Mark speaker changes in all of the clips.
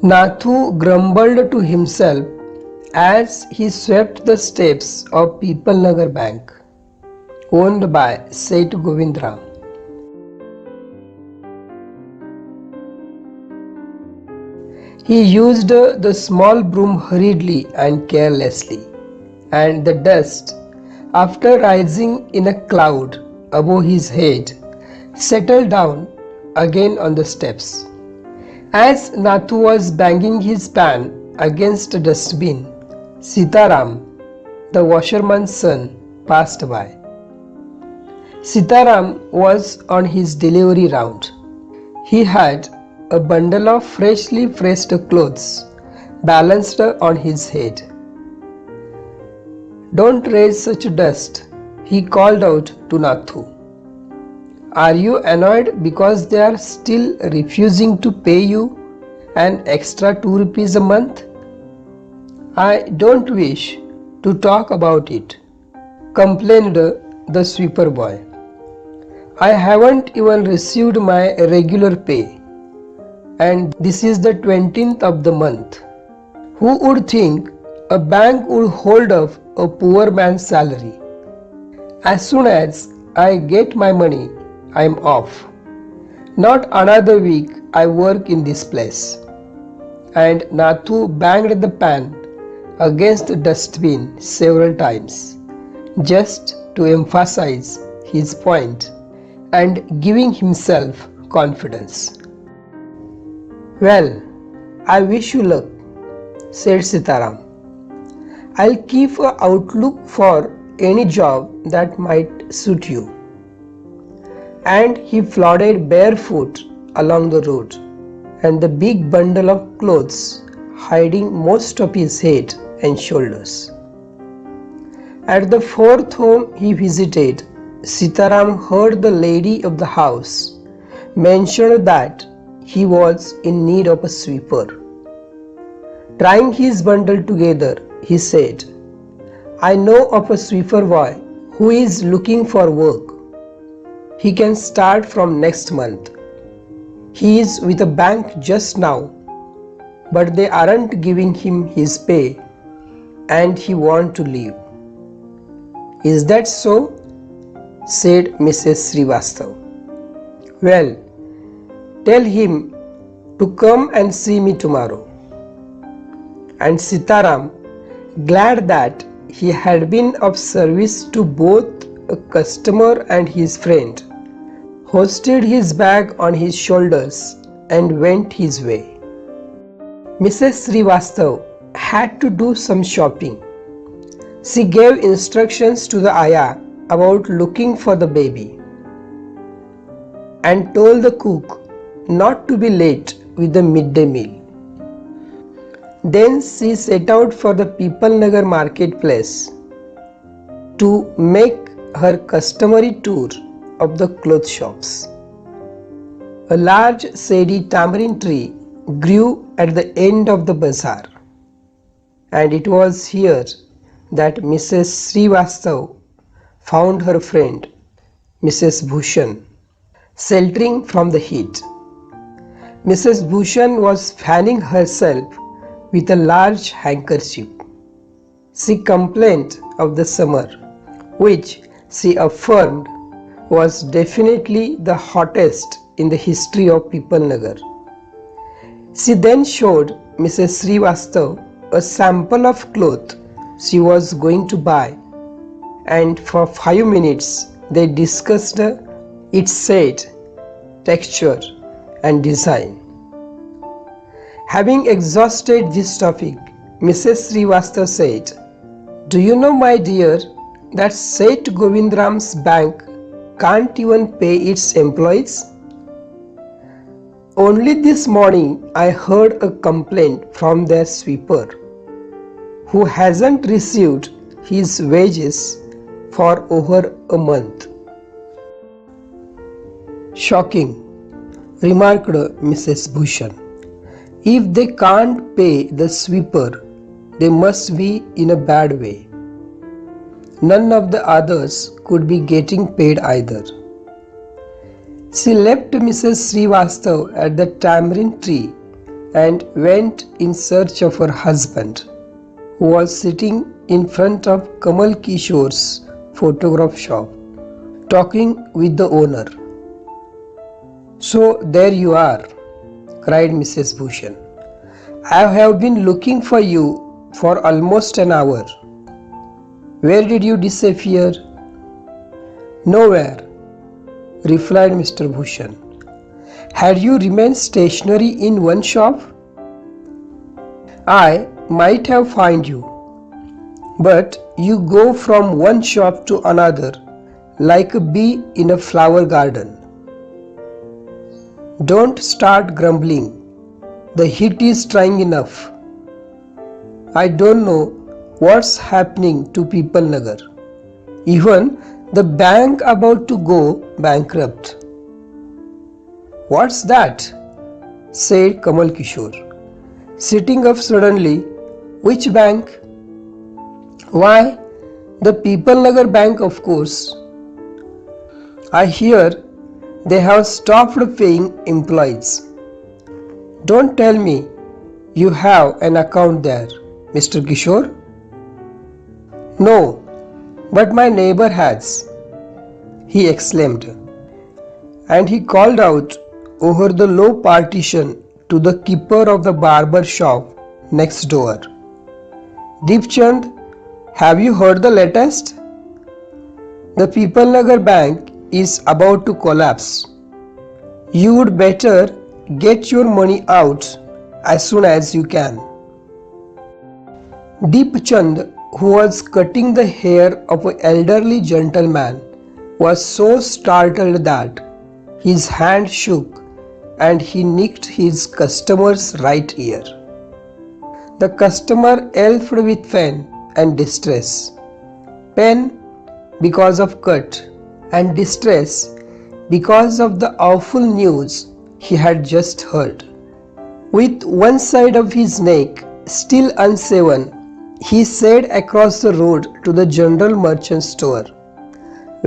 Speaker 1: Nathu grumbled to himself as he swept the steps of Pipalnagar Bank, owned by Seth Govindram. He used the small broom hurriedly and carelessly, and the dust, after rising in a cloud above his head, settled down again on the steps. As Nathu was banging his pan against a dustbin, Sitaram, the washerman's son, passed by. Sitaram was on his delivery round. He had a bundle of freshly pressed clothes balanced on his head. "Don't raise such dust," he called out to Nathu. "Are you annoyed because they are still refusing to pay you an extra 2 rupees a month?" "I don't wish to talk about it," complained the sweeper boy. "I haven't even received my regular pay, and this is the 20th of the month. Who would think a bank would hold up a poor man's salary? As soon as I get my money, I'm off. Not another week I work in this place." And Nathu banged the pan against the dustbin several times, just to emphasize his point and giving himself confidence. "Well, I wish you luck," said Sitaram. "I'll keep an outlook for any job that might suit you." And he plodded barefoot along the road, and the big bundle of clothes hiding most of his head and shoulders. At the fourth home he visited, Sitaram heard the lady of the house mention that he was in need of a sweeper. Trying his bundle together, he said, "I know of a sweeper boy who is looking for work. He can start from next month. He is with a bank just now, but they aren't giving him his pay and he wants to leave." "Is that so?" said Mrs. Srivastav. "Well, tell him to come and see me tomorrow." And Sitaram, glad that he had been of service to both a customer and his friend, hoisted his bag on his shoulders and went his way. Mrs. Srivastav had to do some shopping. She gave instructions to the ayah about looking for the baby and told the cook not to be late with the midday meal. Then she set out for the Pipalnagar marketplace to make her customary tour of the cloth shops. A large shady tamarind tree grew at the end of the bazaar, and it was here that Mrs. Srivastav found her friend, Mrs. Bhushan, sheltering from the heat. Mrs. Bhushan was fanning herself with a large handkerchief. She complained of the summer, which she affirmed was definitely the hottest in the history of Pipalnagar. She then showed Mrs. Srivastav a sample of cloth she was going to buy, and for 5 minutes they discussed its shade, texture and design. Having exhausted this topic, Mrs. Srivastav said, "Do you know, my dear, that Seth Govindram's bank can't even pay its employees? Only this morning I heard a complaint from their sweeper, who hasn't received his wages for over a month." "Shocking," remarked Mrs. Bhushan. "If they can't pay the sweeper, they must be in a bad way. None of the others could be getting paid either." She left Mrs. Srivastav at the tamarind tree and went in search of her husband, who was sitting in front of Kamal Kishore's photograph shop, talking with the owner. "So there you are," cried Mrs. Bhushan. "I have been looking for you for almost an hour. Where did you disappear?" "Nowhere," replied Mr. Bhushan. "Had you remained stationary in one shop, I might have found you. But you go from one shop to another like a bee in a flower garden. Don't start grumbling. The heat is trying enough. I don't know what's happening to People Nagar. Even the bank about to go bankrupt." "What's that?" said Kamal Kishore, sitting up suddenly. "Which bank?" "Why, the People Nagar Bank, of course. I hear they have stopped paying employees." "Don't tell me you have an account there, Mr. Kishore." "No, but my neighbor has," he exclaimed, and he called out over the low partition to the keeper of the barber shop next door. "Deepchand, have you heard the latest? The People Nagar Bank is about to collapse. You would better get your money out as soon as you can." Deepchand, who was cutting the hair of an elderly gentleman, was so startled that his hand shook and he nicked his customer's right ear. The customer yelped with pain and distress. Pain because of cut, and distress because of the awful news he had just heard. With one side of his neck still unsaven, he said across the road to the general merchant store,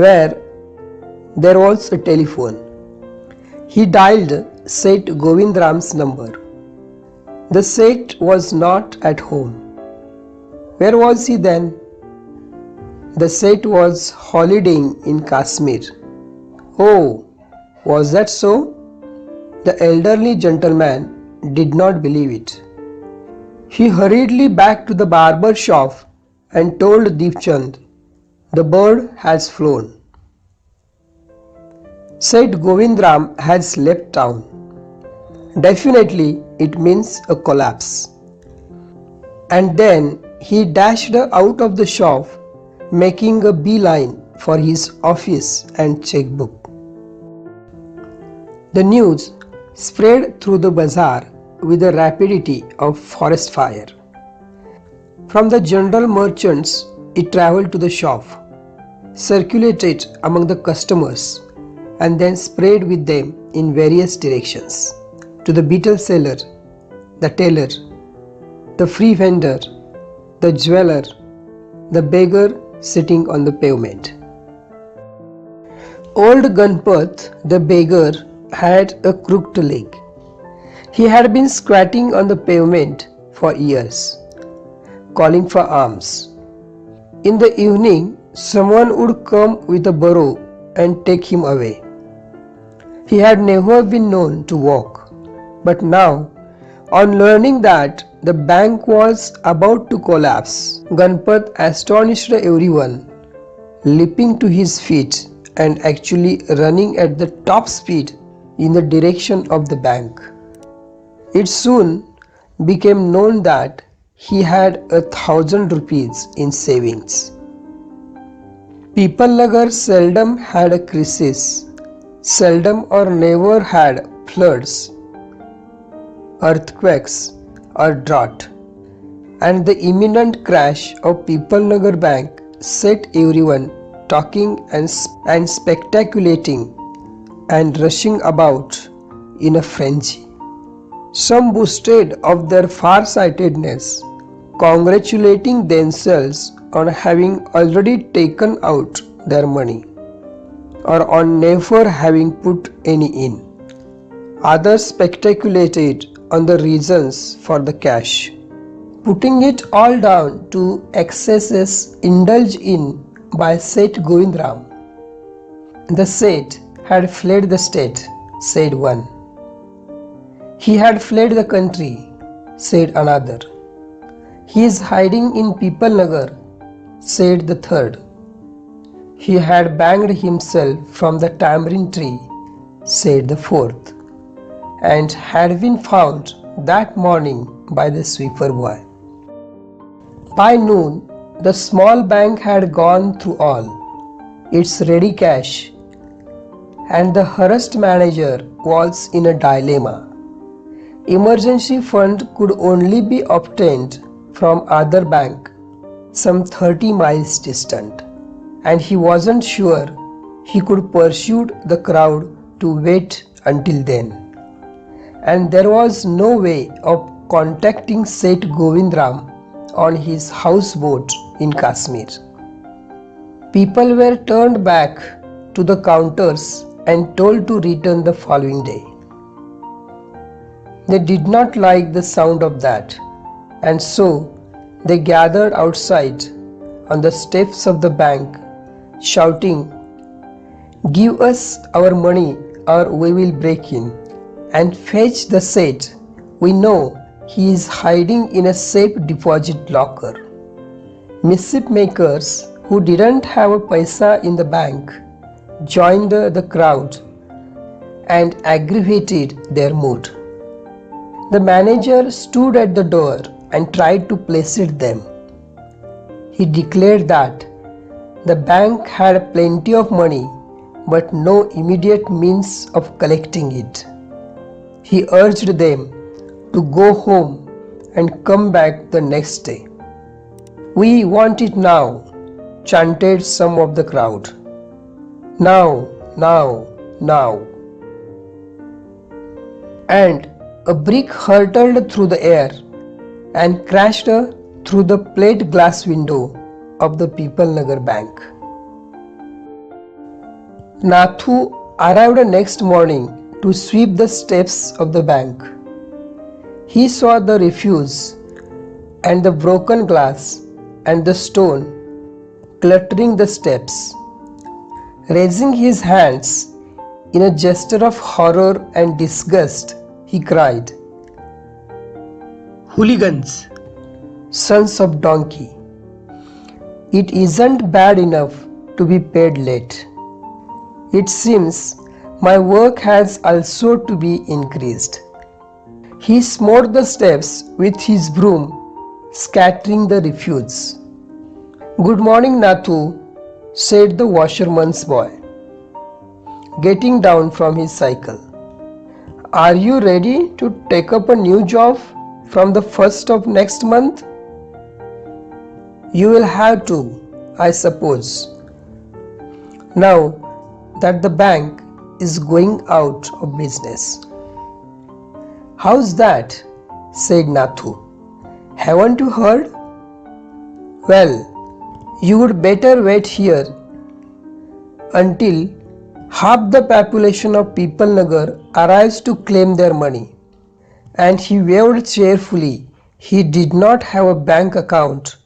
Speaker 1: where there was a telephone. He dialed Seth Govindram's number. The Seth was not at home. Where was he then? The Seth was holidaying in Kashmir. "Oh, was that so?" The elderly gentleman did not believe it. He hurriedly back to the barber shop and told Deepchand, "The bird has flown." Seth Govindram has left town. Definitely it means a collapse. And then he dashed out of the shop, making a beeline for his office and checkbook. The news spread through the bazaar with the rapidity of forest fire. From the general merchants, it travelled to the shop, circulated among the customers, and then spread with them in various directions to the betel seller, the tailor, the free vendor, the jeweler, the beggar sitting on the pavement. Old Ganpat, the beggar, had a crooked leg. He had been squatting on the pavement for years, calling for alms. In the evening, someone would come with a burro and take him away. He had never been known to walk, but now, on learning that the bank was about to collapse, Ganpat astonished everyone, leaping to his feet and actually running at the top speed in the direction of the bank. It soon became known that he had 1,000 rupees in savings. People Nagar seldom had a crisis, seldom or never had floods, earthquakes or drought, and the imminent crash of People Nagar Bank set everyone talking and speculating and rushing about in a frenzy. Some boasted of their far-sightedness, congratulating themselves on having already taken out their money or on never having put any in. Others speculated on the reasons for the cash, putting it all down to excesses indulged in by Seth Govindram. The Seth had fled the state, said one. He had fled the country, said another. He is hiding in Pipalnagar, said the third. He had banged himself from the tamarind tree, said the fourth, and had been found that morning by the sweeper boy. By noon, the small bank had gone through all its ready cash, and the harassed manager was in a dilemma. Emergency fund could only be obtained from other bank some 30 miles distant, and he wasn't sure he could pursue the crowd to wait until then. And there was no way of contacting Seth Govindram on his houseboat in Kashmir. People were turned back to the counters and told to return the following day. They did not like the sound of that, and so they gathered outside on the steps of the bank, shouting, "Give us our money or we will break in and fetch the Seth. We know he is hiding in a safe deposit locker." Mischief makers who didn't have a paisa in the bank joined the crowd and aggravated their mood. The manager stood at the door and tried to placate them. He declared that the bank had plenty of money but no immediate means of collecting it. He urged them to go home and come back the next day. "We want it now," chanted some of the crowd. "Now, now, now." And a brick hurtled through the air and crashed through the plate glass window of the Pipalnagar bank. Nathu arrived next morning to sweep the steps of the bank. He saw the refuse and the broken glass and the stone cluttering the steps. Raising his hands in a gesture of horror and disgust, he cried, "Hooligans, sons of donkey, it isn't bad enough to be paid late. It seems my work has also to be increased." He smote the steps with his broom, scattering the refuse. "Good morning, Nathu," said the washerman's boy, getting down from his cycle. "Are you ready to take up a new job from the 1st of next month?" "You will have to, I suppose, now that the bank is going out of business." "How's that?" said Nathu. "Haven't you heard?" "Well, you would better wait here until half the population of Pipalnagar arrives to claim their money." And he waved cheerfully. He did not have a bank account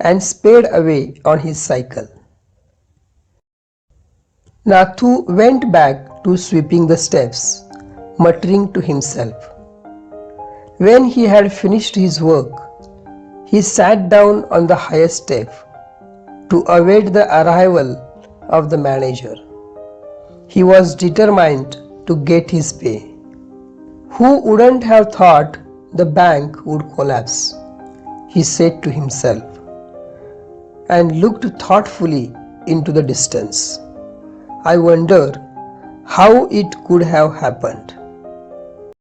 Speaker 1: and sped away on his cycle. Nathu went back to sweeping the steps, muttering to himself. When he had finished his work, he sat down on the highest step to await the arrival of the manager. He was determined to get his pay. Who wouldn't have thought the bank would collapse, he said to himself, and looked thoughtfully into the distance. I wonder how it could have happened.